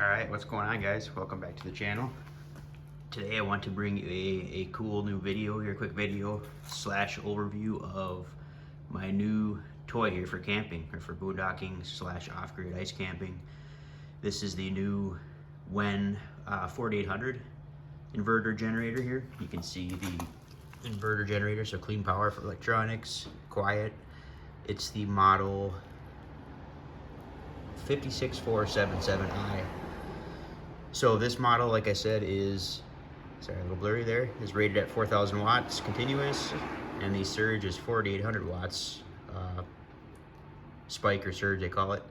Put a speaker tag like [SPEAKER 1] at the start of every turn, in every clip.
[SPEAKER 1] Alright, what's going on, guys? Welcome back to the channel. Today I want to bring you a cool new video here, quick video slash overview of my new toy here for camping, or for boondocking slash off-grid ice camping. This is the new WEN 4800 inverter generator here. You can see the inverter generator, so clean power for electronics, quiet. It's the model 56477i. So this model, like I said, is, sorry, a little blurry there, is rated at 4,000 watts continuous, and the surge is 4,800 watts, spike or surge they call it.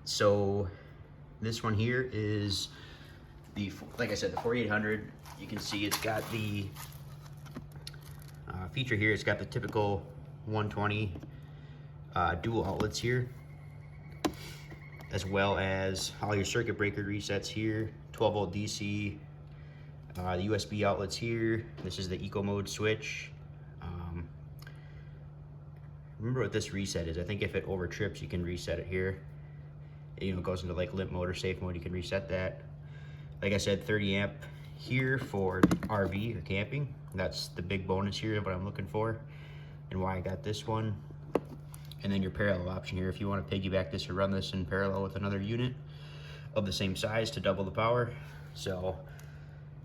[SPEAKER 1] So this one here is the, like I said, the 4,800. You can see it's got the feature here. It's got the typical 120 dual outlets here, as well as all your circuit breaker resets here, 12 volt DC, the USB outlets here. This is the eco mode switch. Remember what this reset is. I think if it over trips, you can reset it here. You know, it goes into like limp mode or safe mode, you can reset that. Like I said, 30 amp here for RV or camping. That's the big bonus here of what I'm looking for and why I got this one. And then your parallel option here, if you want to piggyback this or run this in parallel with another unit of the same size to double the power. So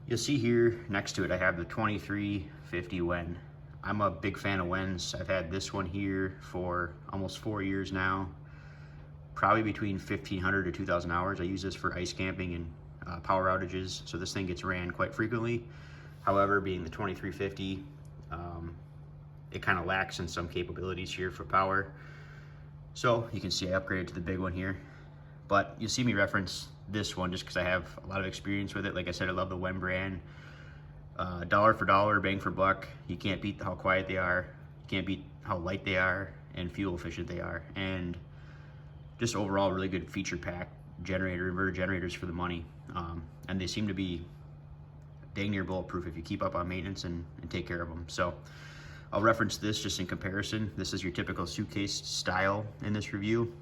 [SPEAKER 1] you'll see here next to it, I have the 2350 WEN. I'm a big fan of WENs. I've had this one here for almost 4 years now, probably between 1,500 to 2,000 hours. I use this for ice camping and power outages, so this thing gets ran quite frequently. However, being the 2350, it kind of lacks in some capabilities here for power. So you can see I upgraded to the big one here, but you'll see me reference this one just because I have a lot of experience with it. Like I said, I love the WEN brand. Dollar for dollar, bang for buck. You can't beat how quiet they are. You can't beat how light they are and fuel efficient they are. And just overall really good feature pack inverter generators for the money. And they seem to be dang near bulletproof if you keep up on maintenance and take care of them. So I'll reference this just in comparison. This is your typical suitcase style in this review.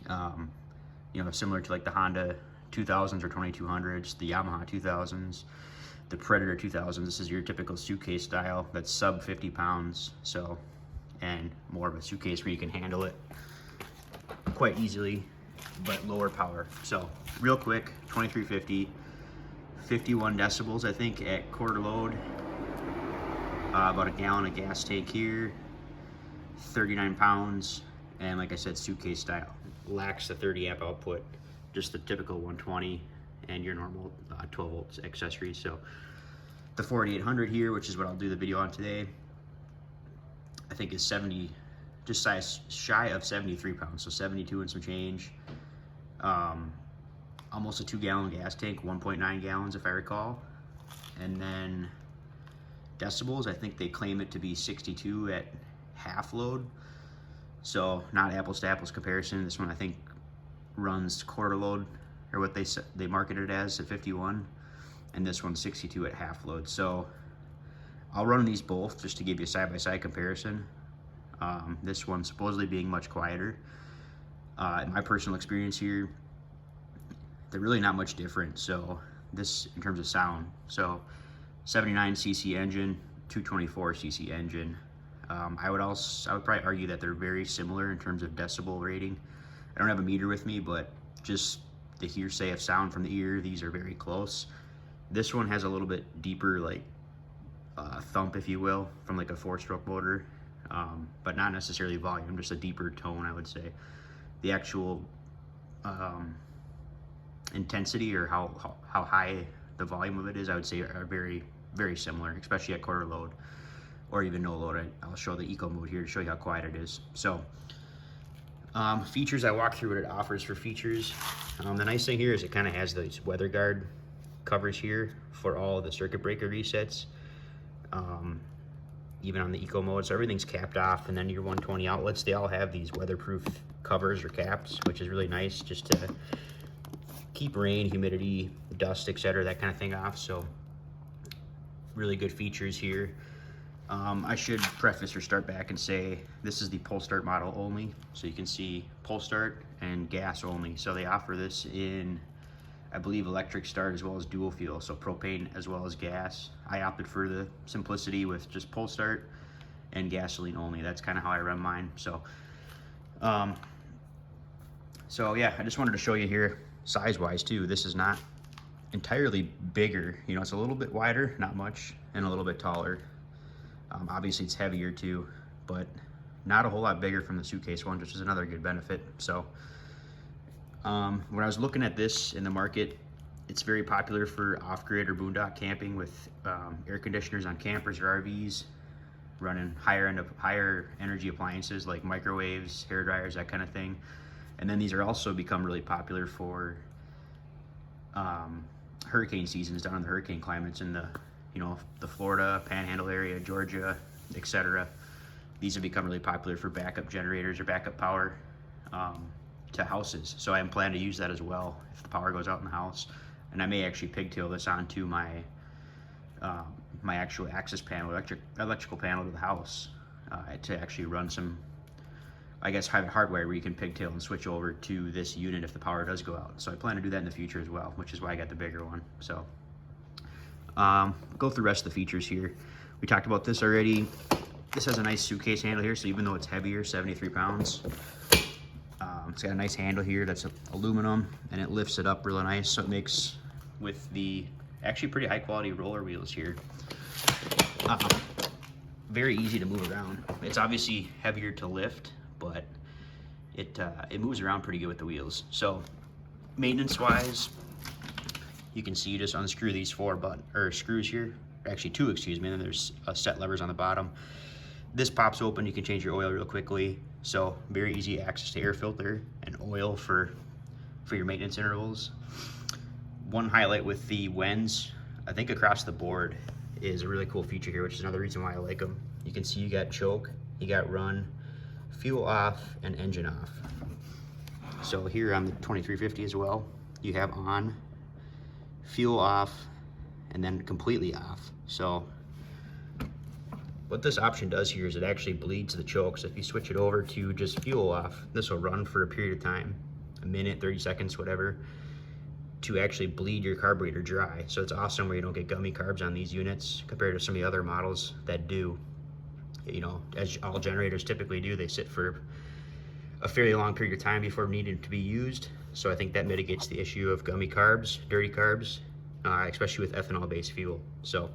[SPEAKER 1] You know, similar to like the Honda 2000s or 2200s, the Yamaha 2000s, the Predator 2000s. This is your typical suitcase style that's sub 50 pounds. So, and more of a suitcase where you can handle it quite easily, but lower power. So real quick, 2350, 51 decibels, I think, at quarter load. About a gallon of gas tank here, 39 pounds, and like I said, suitcase style. Lacks the 30 amp output, just the typical 120 and your normal 12 volts accessories. So the 4800 here, which is what I'll do the video on today, I think is 70, just shy of 73 pounds, so 72 and some change. Almost a 2-gallon gas tank, 1.9 gallons if I recall. And then decibels, I think they claim it to be 62 at half load. So not apples to apples comparison. This one I think runs quarter load, or what they marketed it as at 51, and this one's 62 at half load. So I'll run these both just to give you a side-by-side comparison. This one supposedly being much quieter. In my personal experience here, they're really not much different. So this in terms of sound, so 79cc engine, 224cc engine. I would probably argue that they're very similar in terms of decibel rating. I don't have a meter with me, but just the hearsay of sound from the ear, these are very close. This one has a little bit deeper, like thump, if you will, from like a 4-stroke motor, but not necessarily volume, just a deeper tone, I would say. The actual intensity, or how high the volume of it is, I would say are very, very similar, especially at quarter load or even no load. I'll show the eco mode here to show you how quiet it is. So features, I walk through what it offers for features. The nice thing here is it kind of has these weather guard covers here for all the circuit breaker resets, even on the eco mode. So everything's capped off, and then your 120 outlets, they all have these weatherproof covers or caps, which is really nice just to keep rain, humidity, dust, etc., that kind of thing off. So really good features here. I should preface or start back and say this is the pull start model only. So you can see pull start and gas only. So they offer this in, I believe, electric start as well as dual fuel, so propane as well as gas. I opted for the simplicity with just pull start and gasoline only. That's kind of how I run mine. So yeah, I just wanted to show you here size wise too. This is not entirely bigger, you know, it's a little bit wider, not much, and a little bit taller. Obviously it's heavier too, but not a whole lot bigger from the suitcase one, which is another good benefit. So when I was looking at this in the market, it's very popular for off-grid or boondock camping with air conditioners on campers or RVs, running higher energy appliances like microwaves, hair dryers, that kind of thing. And then these are also become really popular for hurricane seasons down in the hurricane climates in the, you know, the Florida Panhandle area, Georgia, etc. These have become really popular for backup generators or backup power to houses. So I am planning to use that as well if the power goes out in the house. And I may actually pigtail this onto my my actual access panel, electrical panel to the house to actually run some, I guess, hardware where you can pigtail and switch over to this unit if the power does go out. So I plan to do that in the future as well, which is why I got the bigger one. So go through the rest of the features here. We talked about this already. This has a nice suitcase handle here, so even though it's heavier, 73 pounds, it's got a nice handle here that's aluminum, and it lifts it up really nice, so it makes, with the actually pretty high quality roller wheels here, very easy to move around. It's obviously heavier to lift, but it moves around pretty good with the wheels. So maintenance wise, you can see you just unscrew these screws here, actually two, excuse me, and then there's set levers on the bottom. This pops open, you can change your oil real quickly. So very easy access to air filter and oil for your maintenance intervals. One highlight with the WENs, I think across the board, is a really cool feature here, which is another reason why I like them. You can see you got choke, you got run, fuel off, and engine off. So here on the 2350 as well, you have on, fuel off, and then completely off. So what this option does here is it actually bleeds the choke. So if you switch it over to just fuel off, this will run for a period of time, a minute, 30 seconds, whatever, to actually bleed your carburetor dry. So it's awesome where you don't get gummy carbs on these units compared to some of the other models that do. You know, as all generators typically do, they sit for a fairly long period of time before needing to be used. So I think that mitigates the issue of gummy carbs, dirty carbs, especially with ethanol-based fuel. So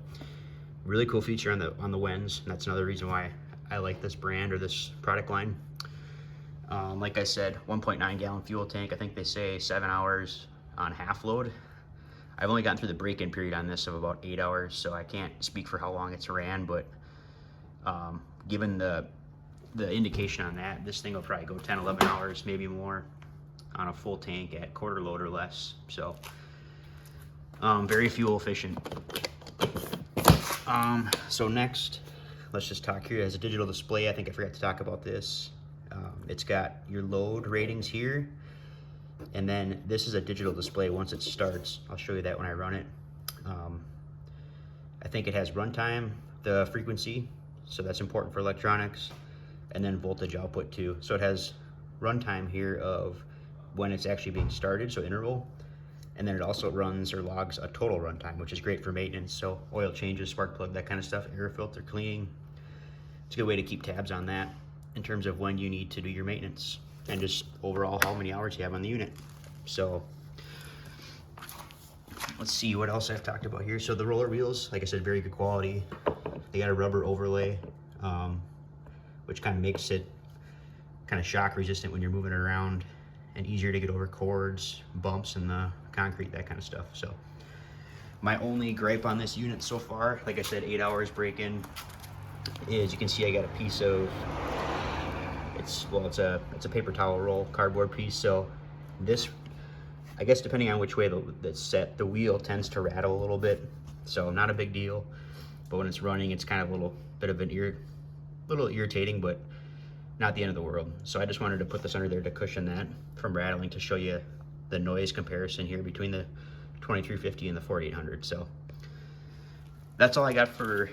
[SPEAKER 1] really cool feature on the WENs, and that's another reason why I like this brand or this product line. Like I said, 1.9 gallon fuel tank. I think they say 7 hours on half load. I've only gotten through the break-in period on this of about 8 hours, so I can't speak for how long it's ran, but given the indication on that, this thing will probably go 10, 11 hours, maybe more, on a full tank at quarter load or less. So very fuel efficient. So next, let's just talk here. It has a digital display. I think I forgot to talk about this. It's got your load ratings here, and then this is a digital display once it starts. I'll show you that when I run it. I think it has runtime, the frequency, so that's important for electronics, and then voltage output too. So it has runtime here of when it's actually being started, so interval, and then it also runs or logs a total runtime, which is great for maintenance. So oil changes, spark plug, that kind of stuff, air filter cleaning. It's a good way to keep tabs on that in terms of when you need to do your maintenance and just overall how many hours you have on the unit. So let's see what else I've talked about here. So the roller wheels, like I said, very good quality. They got a rubber overlay, which kind of makes it kind of shock resistant when you're moving it around and easier to get over cords, bumps in the concrete, that kind of stuff. So my only gripe on this unit so far, like I said, 8 hours break-in, is you can see I got a piece of, it's a paper towel roll, cardboard piece. So this, I guess depending on which way that's set, the wheel tends to rattle a little bit. So not a big deal, but when it's running, it's kind of a little bit of little irritating, but not the end of the world. So I just wanted to put this under there to cushion that from rattling, to show you the noise comparison here between the 2350 and the 4800. So that's all I got for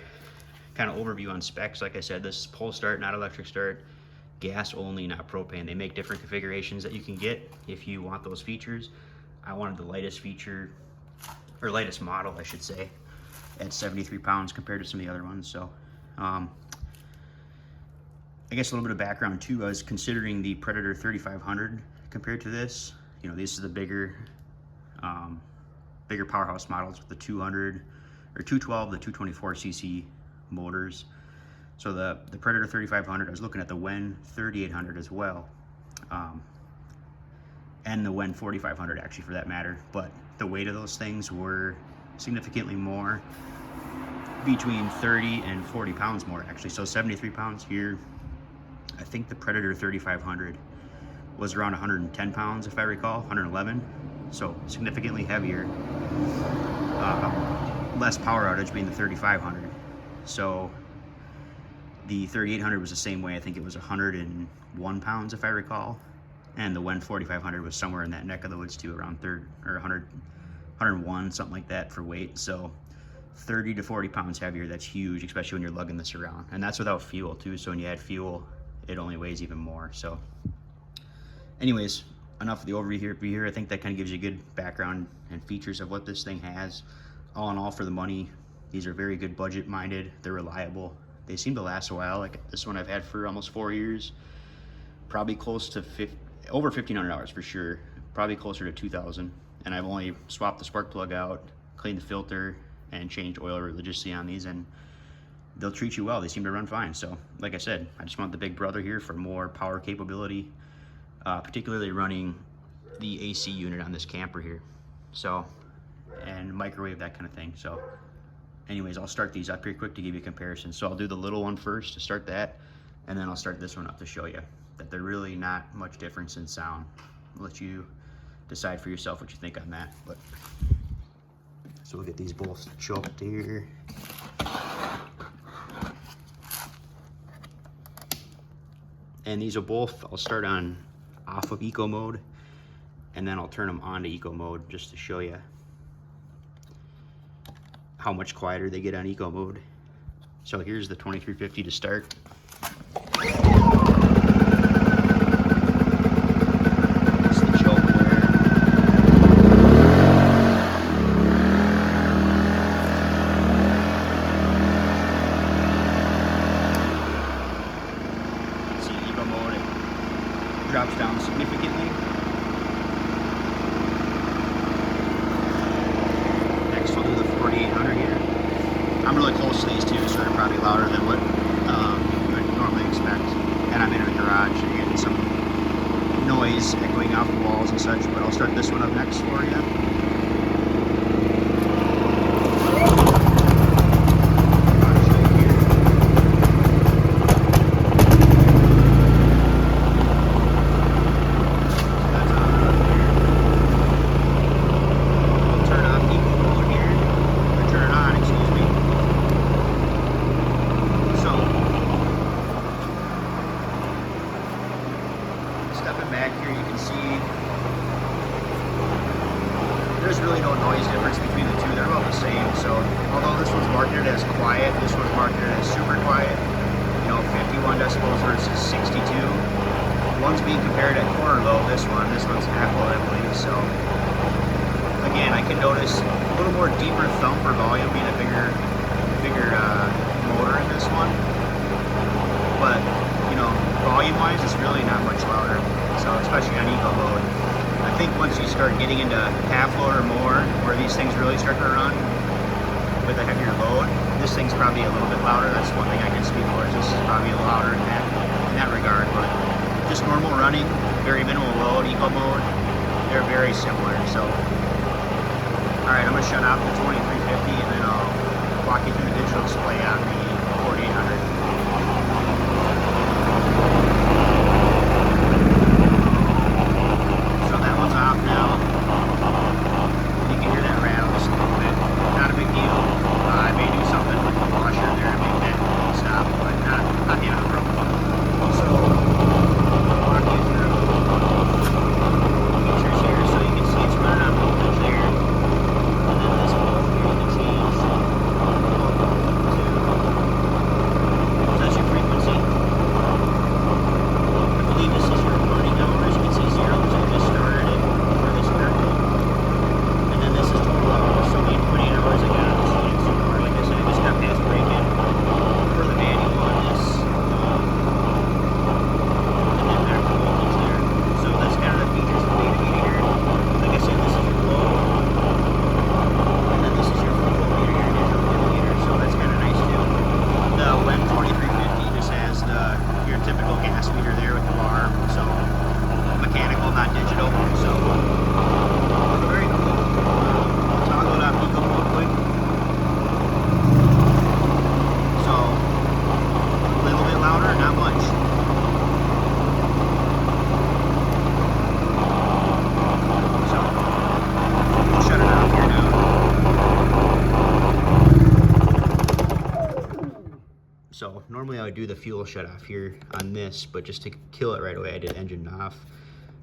[SPEAKER 1] kind of overview on specs. Like I said, this is pull start, not electric start, gas only, not propane. They make different configurations that you can get if you want those features. I wanted the lightest feature, or lightest model, I should say, at 73 pounds compared to some of the other ones. So I guess a little bit of background too. I was considering the Predator 3500 compared to this. You know, this is the bigger powerhouse models with the 200 or 212, the 224 cc motors. So the Predator 3500, I was looking at the WEN 3800 as well, and the WEN 4500 actually, for that matter. But the weight of those things were significantly more, between 30 and 40 pounds more actually. So 73 pounds here. I think the Predator 3500 was around 110 pounds if I recall, 111. So significantly heavier. Less power outage being the 3500. So the 3800 was the same way. I think it was 101 pounds if I recall. And the WEN 4500 was somewhere in that neck of the woods too, around 101, something like that for weight. So 30 to 40 pounds heavier. That's huge, especially when you're lugging this around. And that's without fuel too. So when you add fuel, it only weighs even more. So anyways, enough of the overview here. I think that kind of gives you a good background and features of what this thing has. All in all, for the money, these are very good, budget minded. They're reliable. They seem to last a while. Like this one I've had for almost 4 years, probably close to over $1,500 for sure, probably closer to $2,000. And I've only swapped the spark plug out, cleaned the filter, and changed oil religiously on these, and they'll treat you well. They seem to run fine. So like I said, I just want the big brother here for more power capability, particularly running the AC unit on this camper here. So, and microwave, that kind of thing. So anyways, I'll start these up here quick to give you a comparison. So I'll do the little one first to start that, and then I'll start this one up to show you that they're really not much difference in sound. I'll let you decide for yourself what you think on that. But so we'll get these both choked here. And these will both, I'll start on off of eco mode, and then I'll turn them on to eco mode just to show you how much quieter they get on eco mode. So here's the 2350 to start. Drops down significantly. Next we'll do the 4800 here. I'm really close to these two, so they're probably louder than what you would normally expect. And I'm in a garage, so you're getting some noise echoing off the walls and such, but I'll start this one up next for you. Stepping back here, you can see there's really no noise difference between the two. They're about the same. So although this one's marketed as quiet, this one's marketed as super quiet. You know, 51 decibels versus 62. One's being compared at quarter low. This one's half low, I believe. So again, I can notice a little more deeper thump for volume, being a bigger motor in this one. But you know, volume-wise, it's really not much louder. So especially on eco mode. I think once you start getting into half load or more, where these things really start to run with a heavier load, this thing's probably a little bit louder. That's one thing I can speak for. Is this is probably a little louder in that regard. But just normal running, very minimal load, eco mode, they're very similar. So, all right, I'm gonna shut off the 2350, and then I'll walk you through the digital display on the 4800. I would do the fuel shut off here on this, but just to kill it right away, I did engine off.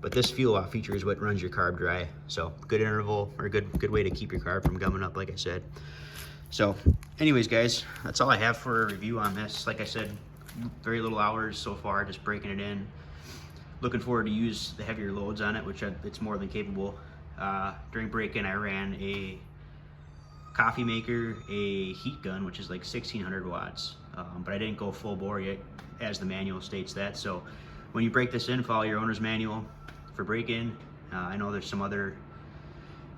[SPEAKER 1] But this fuel off feature is what runs your carb dry. So good interval, or good way to keep your carb from gumming up, like I said. So anyways, guys, that's all I have for a review on this. Like I said, very little hours so far, just breaking it in. Looking forward to use the heavier loads on it, which it's more than capable. During break-in, I ran a coffee maker, a heat gun, which is like 1600 watts, but I didn't go full bore yet, as the manual states that. So when you break this in, follow your owner's manual for break-in. I know there's some other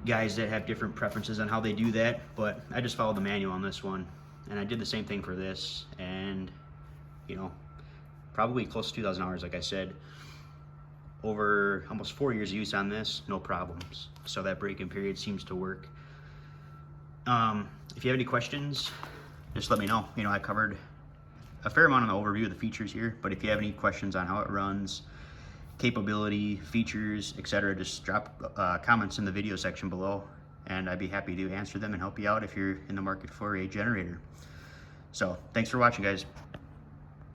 [SPEAKER 1] guys that have different preferences on how they do that, but I just followed the manual on this one, and I did the same thing for this, and you know, probably close to 2,000 hours, like I said. Over almost 4 years of use on this, no problems. So that break-in period seems to work. If you have any questions, just let me know. You know, I covered a fair amount on the overview of the features here, but if you have any questions on how it runs, capability, features, etc., just drop comments in the video section below, and I'd be happy to answer them and help you out if you're in the market for a generator. So thanks for watching, guys.